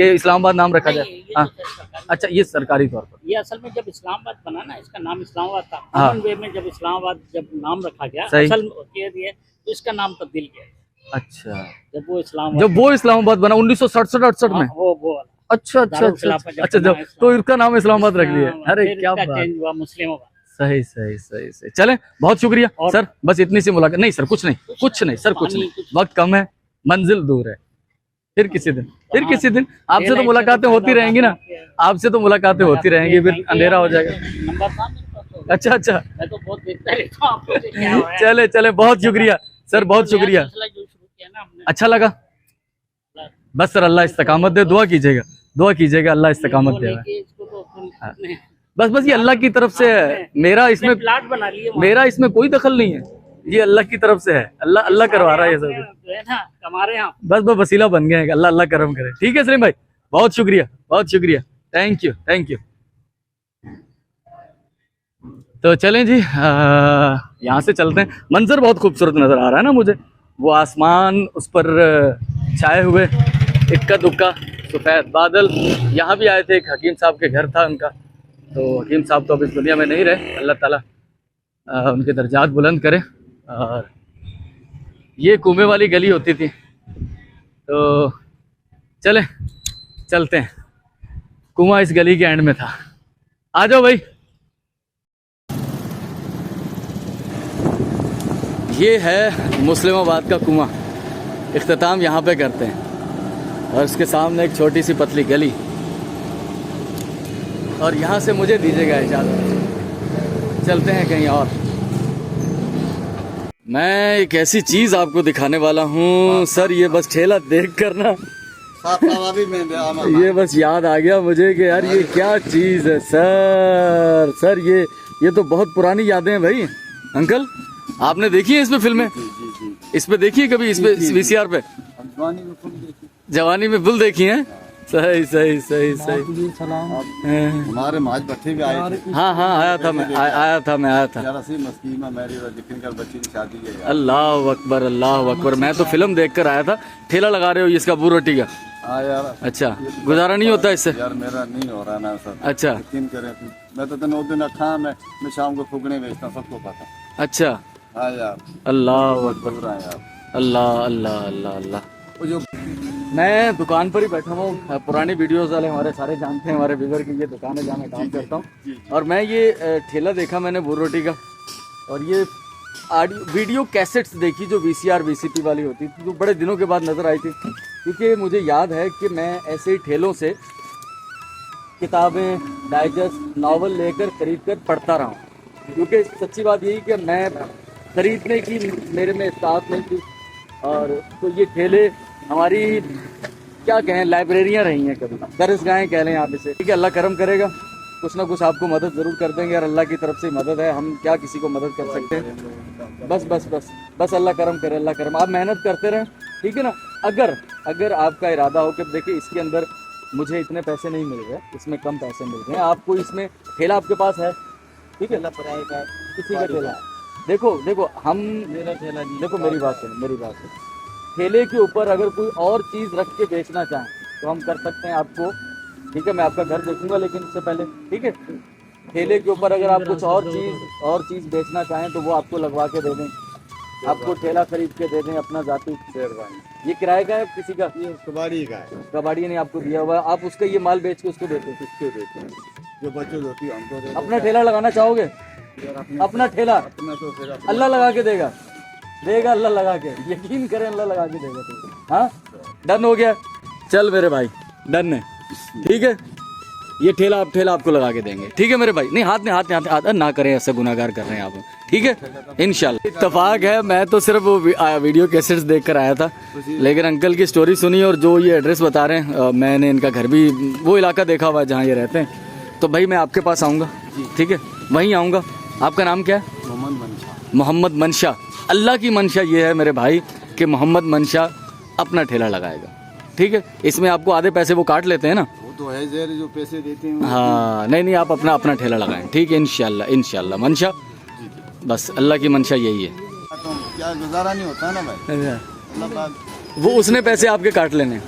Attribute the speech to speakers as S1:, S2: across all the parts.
S1: कि इस्लामाबाद नाम रखा जाए?
S2: नहीं, ये
S1: हाँ,
S2: तो सरकारी-
S1: अच्छा, ये सरकारी तौर पर।
S2: ये असल में जब इस्लामाबाद बना ना, इसका नाम इस्लामाबाद था।
S1: हाँ।
S2: कॉमन वे में जब इस्लामाबाद जब नाम रखा गया,
S1: सही।
S2: असल में ये तो इसका नाम तब्दील किया
S1: अच्छा,
S2: जब वो इस्लामाबाद
S1: जब वो इस्लामाबाद बना 1967-68 में?
S2: हाँ, वो वाला।
S1: अच्छा अच्छा
S2: दारुल
S1: अच्छा
S2: खिलाफत जब
S1: अच्छा,
S2: बना
S1: जब तो इसका नाम इस्लामाबाद रख लिया।
S2: हाँ,
S1: अरे
S2: फिर
S1: क्या
S2: इसका
S1: बात,
S2: चेंज हुआ मुस्लिमाबाद।
S1: सही सही सही सही। चलें, बहुत शुक्रिया
S2: और-
S1: सर, बस इतनी सी मुलाकात। नहीं सर, कुछ नहीं सर, कुछ
S2: पानी,
S1: नहीं,
S2: कुछ-
S1: वक्त कम है, मंजिल दूर है। फिर किसी दिन
S2: हाँ,
S1: आपसे तो
S2: daylight
S1: मुलाकातें
S2: से तो
S1: होती
S2: फायदा
S1: रहेंगी ना,
S2: उठाना है।
S1: आपसे तो मुलाकातें होती रहेंगी, फिर अंधेरा हो जाएगा।
S2: नंबर था मेरे पास तो।
S1: अच्छा अच्छा,
S2: मैं तो बहुत देखता रहता हूँ आपको से क्या हो रहा है।
S1: चले चले, बहुत शुक्रिया सर, बहुत
S2: तो नया
S1: शुक्रिया,
S2: सिलसिला जो शुरू किया ना हमने,
S1: अच्छा लगा। बस सर, अल्लाह इस्तकामत दे, दुआ कीजिएगा, अल्लाह इस्तकामत
S2: वो
S1: दे।
S2: लेके इसको तो अपने
S1: बस ये अल्लाह की तरफ से है, मेरा इसमें
S2: प्लाट बना लिए वहाँ।
S1: मेरा इसमें कोई दखल नहीं है, ये अल्लाह की तरफ से है, अल्लाह करवा रहा है ये सब।
S2: जो है ना हमारे यहाँ
S1: बस वसीला बन गए हैं, अल्लाह करम करे। ठीक है सलीम भाई, बहुत शुक्रिया, थैंक यू। तो चलें जी, यहाँ से चलते हैं। मंजर बहुत खूबसूरत नज़र आ रहा है ना मुझे, वो आसमान, उस पर छाए हुए इक्का दुक्का सफ़ेद बादल। यहाँ भी आए थे, एक हकीम साहब के घर था उनका, तो हकीम साहब तो अब इस दुनिया में नहीं रहे, अल्लाह ताला उनके दर्जात बुलंद करे। और ये कुएं वाली गली होती थी, तो चलते हैं। कुआं इस गली के एंड में था, आ जाओ भाई। ये है मुस्लिमाबाद का कुआं, इख्तिताम यहाँ पे करते हैं, और इसके सामने एक छोटी सी पतली गली, और यहाँ से मुझे दीजिएगा इजाज़त, चलते हैं कहीं और। मैं एक ऐसी चीज़ आपको दिखाने वाला हूँ सर, ये बस ठेला देख कर ना ये बस याद आ गया मुझे कि यार ये क्या चीज़ है सर, ये तो बहुत पुरानी यादें हैं भाई। अंकल, आपने देखी है इसमें फिल्में? इस पे देखी है कभी, इस पे VCR पे? जवानी में फुल देखी है। सही।
S3: हमारे माज बच्चे भी आए थे।
S1: हाँ आया था मैं।
S3: यार असी मस्की में मेरी जिक्र कर बच्ची की शादी है यार।
S1: अल्लाह अकबर, मैं तो फिल्म देख कर आया था। ठेला लगा रहे हो इसका बू रोटी का?
S3: हाँ यार,
S1: अच्छा, गुजारा नहीं होता इससे?
S3: यार मेरा नहीं हो रहा ना सर।
S1: अच्छा,
S3: यकीन करें, मैं तो 9 दिन रखा, मैं शाम को फुकने बेचता, सबको पता।
S1: अच्छा,
S3: हाँ यार,
S1: अल्लाह अकबर,
S3: बुरा है यार।
S1: अल्लाह।
S3: वो जो
S1: मैं दुकान पर ही बैठा हूँ, पुरानी वीडियोस वाले हमारे सारे जानते हैं, हमारे व्यूवर की ये दुकान है जहाँ मैं काम करता हूँ। और मैं ये ठेला देखा मैंने बू रोटी का, और ये वीडियो कैसेट्स देखी जो VCR VCP वाली होती थी, जो बड़े दिनों के बाद नज़र आई थी, क्योंकि मुझे याद है कि मैं ऐसे ही ठेलों से किताबें, डाइजेस्ट, नावल लेकर खरीद कर पढ़ता रहा हूँ, क्योंकि सच्ची बात यही कि मैं खरीदने की मेरे में इस्तात नहीं थी। और तो ये ठेले हमारी क्या कहें, लाइब्रेरियाँ रही हैं, कभी दरसगाहें कह लें आप इसे। ठीक है, अल्लाह करम करेगा, कुछ ना कुछ आपको मदद ज़रूर कर देंगे, और अल्लाह की तरफ से मदद है, हम क्या किसी को मदद कर सकते हैं। बस अल्लाह करम करे, अल्लाह करम। आप मेहनत करते रहें, ठीक है ना। अगर आपका इरादा हो कि देखिए इसके अंदर मुझे इतने पैसे नहीं मिल रहे, इसमें कम पैसे मिल रहे हैं, आपको इसमें ठेला आपके पास है, ठीक है, किसी का ठेला है, देखो हम,
S3: मेरा ठेला नहीं,
S1: देखो मेरी बात सुनो, ठेले के ऊपर अगर कोई और चीज़ रख के बेचना चाहें तो हम कर सकते हैं आपको, ठीक है। मैं आपका घर देखूंगा, लेकिन उससे पहले, ठीक है, ठेले के ऊपर अगर आप कुछ और चीज़ बेचना चाहें तो वो आपको लगवा के दे दें, आपको ठेला खरीद के दे दें अपना जाती। ये किराए का है किसी का?
S3: ये कबाड़ी का है,
S1: कबाड़ी ने आपको दिया हुआ है, आप उसका ये माल बेच के उसको देते हैं?
S3: किसको देते हैं? जो बचत होती है हमको देते हैं।
S1: अपना ठेला लगाना चाहोगे? अपना ठेला
S3: अपना तो फिर
S1: अल्लाह लगा के देगा अल्लाह लगा के, यकीन करें अल्लाह लगा के देगा। तो हाँ, डन हो गया, चल मेरे भाई, डन है, ठीक है। ये ठेला आपको लगा के देंगे, ठीक है मेरे भाई। नहीं, हाथ ना करें, ऐसे गुनाहगार कर रहे हैं आप, ठीक है, इंशाल्लाह। इत्तफाक है, मैं तो सिर्फ वो वीडियो कैसेट्स देख कर आया था, लेकिन अंकल की स्टोरी सुनी और जो ये एड्रेस बता रहे हैं, मैंने इनका घर भी वो इलाका देखा हुआ है जहाँ ये रहते हैं, तो भाई मैं आपके पास आऊँगा, ठीक है, वहीं आऊँगा। आपका नाम क्या है? मोहम्मद मंशा। अल्लाह की मंशा ये है मेरे भाई कि मोहम्मद मंशा अपना ठेला लगाएगा, ठीक है। इसमें आपको आधे पैसे वो काट लेते हैं ना,
S3: वो तो है ज़ेर जो पैसे देते हैं।
S1: हाँ, नहीं आप अपना ठेला लगाएं, ठीक है, इंशाल्लाह मंशा, बस अल्लाह की मंशा यही है।
S3: तो क्या गुजारा नहीं होता ना भाई,
S1: वो उसने पैसे आपके काट लेने,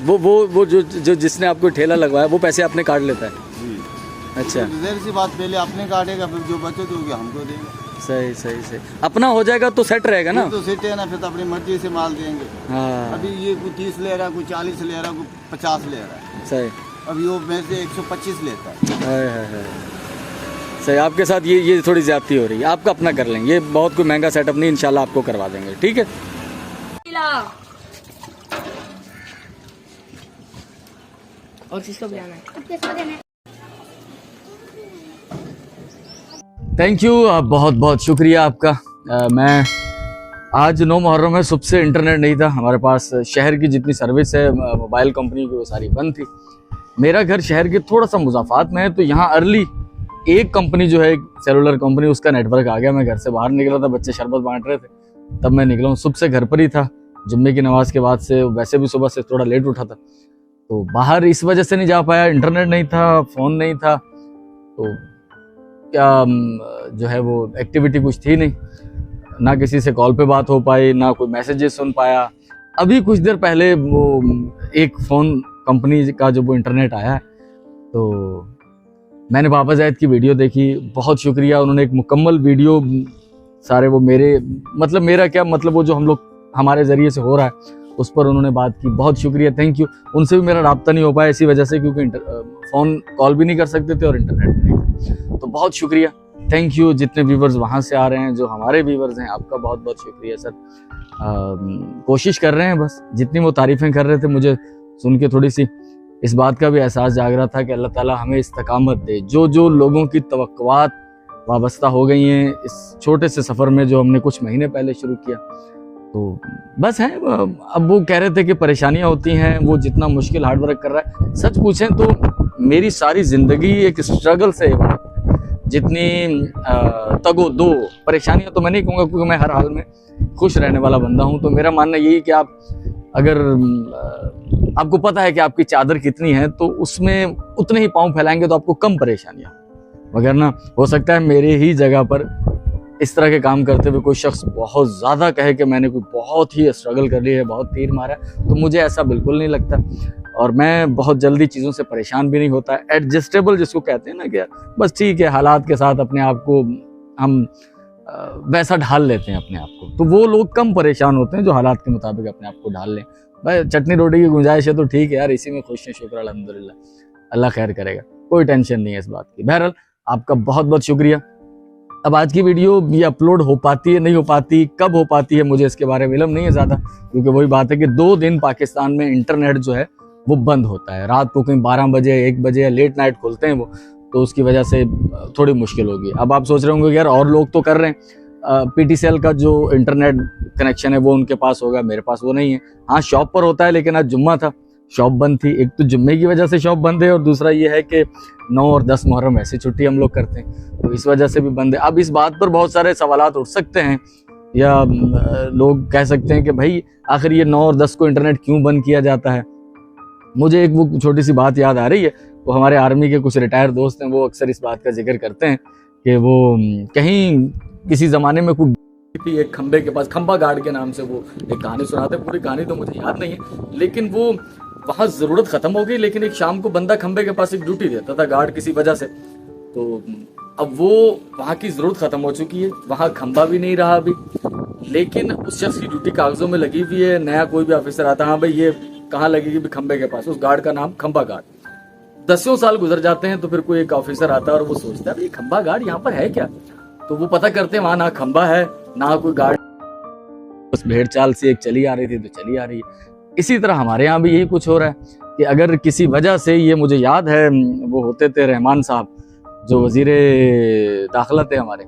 S1: वो जो जिसने आपको ठेला लगवाया वो पैसे आपने काट लेता है?
S3: जी।
S1: अच्छा,
S3: तो ज़ाहिर सी बात, पहले अपने काटेगा, फिर जो बचत होगी हमको देगा।
S1: सही सही सही। अपना हो जाएगा तो सेट रहेगा ना।
S3: फिर तो सेट है ना, फिर तो अपनी मर्जी से माल देंगे।
S1: हाँ
S3: अभी ये कोई 30 ले रहा है, कोई 40 ले रहा है, कोई 50 ले रहा है।
S1: सही।
S3: अभी वो में से 125 लेता है।
S1: हाय। सही, आपके साथ ये थोड़ी ज्यादती हो रही है। आपका अपना कर लेंगे, ये बहुत कोई महंगा सेटअप नहीं, इंशाल्लाह आपको करवा देंगे, ठीक है।
S4: और किसको बुलाना है?
S1: थैंक यू, बहुत बहुत शुक्रिया आपका। मैं आज 9 मुहर्रम है, सुबह से इंटरनेट नहीं था हमारे पास। शहर की जितनी सर्विस है मोबाइल कंपनी की वो सारी बंद थी। मेरा घर शहर के थोड़ा सा मुजाफात में है, तो यहाँ अर्ली एक कंपनी जो है सेलुलर कंपनी, उसका नेटवर्क आ गया। मैं घर से बाहर निकला था, बच्चे शरबत बांट रहे थे, तब मैं निकला हूँ। सुबह से घर पर ही था, जुम्मे की नमाज के बाद से। वैसे भी सुबह से थोड़ा लेट उठा था, तो बाहर इस वजह से नहीं जा पाया। इंटरनेट नहीं था, फ़ोन नहीं था, तो क्या जो है वो एक्टिविटी कुछ थी नहीं, ना किसी से कॉल पे बात हो पाई, ना कोई मैसेजेस सुन पाया। अभी कुछ देर पहले वो एक फ़ोन कंपनी का जो वो इंटरनेट आया है, तो मैंने पापा ज़ैद की वीडियो देखी। बहुत शुक्रिया, उन्होंने एक मुकम्मल वीडियो सारे वो मेरे मतलब मेरा क्या मतलब वो जो हम लोग हमारे ज़रिए से हो रहा है उस पर उन्होंने बात की। बहुत शुक्रिया, थैंक यू। उनसे भी मेरा राब्ता नहीं हो पाया इसी वजह से, क्योंकि फ़ोन कॉल भी नहीं कर सकते थे और इंटरनेट भी नहीं था। तो बहुत शुक्रिया, थैंक यू। जितने व्यूवर्स वहाँ से आ रहे हैं, जो हमारे व्यूवर्स हैं, आपका बहुत बहुत शुक्रिया सर। कोशिश कर रहे हैं बस। जितनी वो तारीफ़ें कर रहे थे, मुझे सुन के थोड़ी सी इस बात का भी एहसास जाग रहा था कि अल्लाह ताला हमें इस्तकामत दे। जो लोगों की तवक्कुआत वाबस्ता हो गई हैं इस छोटे से सफ़र में जो हमने कुछ महीने पहले शुरू किया, तो बस है। अब वो कह रहे थे कि परेशानियां होती हैं, वो जितना मुश्किल हार्ड वर्क कर रहा है। सच पूछें तो मेरी सारी ज़िंदगी एक स्ट्रगल से है। जितनी तगो दो परेशानियां तो मैं नहीं कहूँगा, क्योंकि मैं हर हाल में खुश रहने वाला बंदा हूँ। तो मेरा मानना यही कि आप अगर आपको पता है कि आपकी चादर कितनी है, तो उसमें उतने ही पाँव फैलाएंगे तो आपको कम परेशानियाँ। वगरना हो सकता है मेरे ही जगह पर इस तरह के काम करते हुए कोई शख्स बहुत ज़्यादा कहे कि मैंने कोई बहुत ही स्ट्रगल कर ली है, बहुत तीर मारा है, तो मुझे ऐसा बिल्कुल नहीं लगता। और मैं बहुत जल्दी चीज़ों से परेशान भी नहीं होता। एडजस्टेबल जिसको कहते हैं ना, कि बस ठीक है, हालात के साथ अपने आप को हम वैसा ढाल लेते हैं अपने आप को। तो वो लोग कम परेशान होते हैं जो हालात के मुताबिक अपने आप को ढाल लें। भाई चटनी रोटी की गुंजाइश है तो ठीक है यार, इसी में खुश हैं, शुक्र अल्हम्दुलिल्लाह, अल्लाह खैर करेगा, कोई टेंशन नहीं है इस बात की। बहरहाल आपका बहुत बहुत शुक्रिया। अब आज की वीडियो ये अपलोड हो पाती है, नहीं हो पाती, कब हो पाती है, मुझे इसके बारे में इल्म नहीं है ज़्यादा, क्योंकि वही बात है कि 2 दिन पाकिस्तान में इंटरनेट जो है वो बंद होता है। रात को कहीं 12 बजे 1 बजे या लेट नाइट खोलते हैं वो, तो उसकी वजह से थोड़ी मुश्किल होगी। अब आप सोच रहे होंगे कि यार और लोग तो कर रहे हैं, PTCL का जो इंटरनेट कनेक्शन है वो उनके पास होगा, मेरे पास वो नहीं है। हाँ, शॉप पर होता है, लेकिन आज जुम्मा था, शॉप बंद थी। एक तो जुम्मे की वजह से शॉप बंद है, और दूसरा ये है कि 9 और 10 मुहर्रम ऐसी छुट्टी हम लोग करते हैं, तो इस वजह से भी बंद है। अब इस बात पर बहुत सारे सवालात उठ सकते हैं, या लोग कह सकते हैं कि भाई आखिर ये 9 और 10 को इंटरनेट क्यों बंद किया जाता है। मुझे एक वो छोटी सी बात याद आ रही है। वो हमारे आर्मी के कुछ रिटायर दोस्त हैं, वो अक्सर इस बात का जिक्र करते हैं कि वो कहीं किसी ज़माने में कोई थी, एक खंबे के पास, खंबा गार्ड के नाम से वो एक कहानी सुनाते हैं। पूरी कहानी तो मुझे याद नहीं है, लेकिन वो वहाँ ज़रूरत ख़त्म हो गई, लेकिन एक शाम को बंदा खंबे के पास एक ड्यूटी देता था गार्ड किसी वजह से। तो अब वो वहाँ की ज़रूरत ख़त्म हो चुकी है, वहाँ खंबा भी नहीं रहा अभी, लेकिन उस शख्स की ड्यूटी कागज़ों में लगी हुई है। नया कोई भी ऑफिसर आता, हाँ भाई ये कहाँ लगेगी भी, खंबे के पास। उस गार्ड का नाम खंबा गार्ड। 10 साल गुजर जाते हैं, तो फिर कोई एक ऑफिसर आता है और वो सोचता है ये खंबा गार्ड यहाँ पर है क्या। तो वो पता करते हैं, वहाँ ना खंबा है ना कोई गार्ड, बस भेड़ चाल से एक चली आ रही थी तो चली आ रही है। इसी तरह हमारे यहाँ भी यही कुछ हो रहा है कि अगर किसी वजह से, ये मुझे याद है वो होते थे रहमान साहब जो वजीर दाखिला थे हमारे,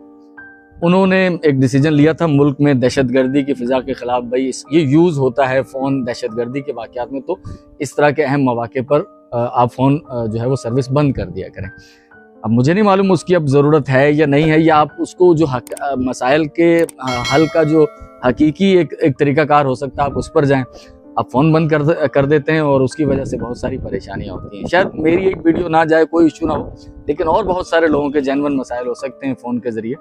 S1: उन्होंने एक डिसीजन लिया था मुल्क में दहशतगर्दी की फ़िज़ा के ख़िलाफ़। भाई ये यूज़ होता है फ़ोन दहशतगर्दी के वाक़यात में, तो इस तरह के अहम मौक़े पर आप फ़ोन जो है वो सर्विस बंद कर दिया करें। अब मुझे नहीं मालूम उसकी अब ज़रूरत है या नहीं है, या आप उसको जो मसाइल के हल का जो हकीकी एक तरीक़ाकार हो सकता है आप उस पर जाएं। आप फ़ोन बंद कर देते हैं और उसकी वजह से बहुत सारी परेशानियां होती हैं। शायद मेरी एक वीडियो ना जाए, कोई इशू ना हो, लेकिन और बहुत सारे लोगों के जेन्युइन मसाइल हो सकते हैं फ़ोन के ज़रिए,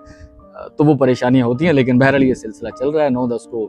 S1: तो वो परेशानियां होती हैं। लेकिन बहरहाल ये सिलसिला चल रहा है। 9-10 को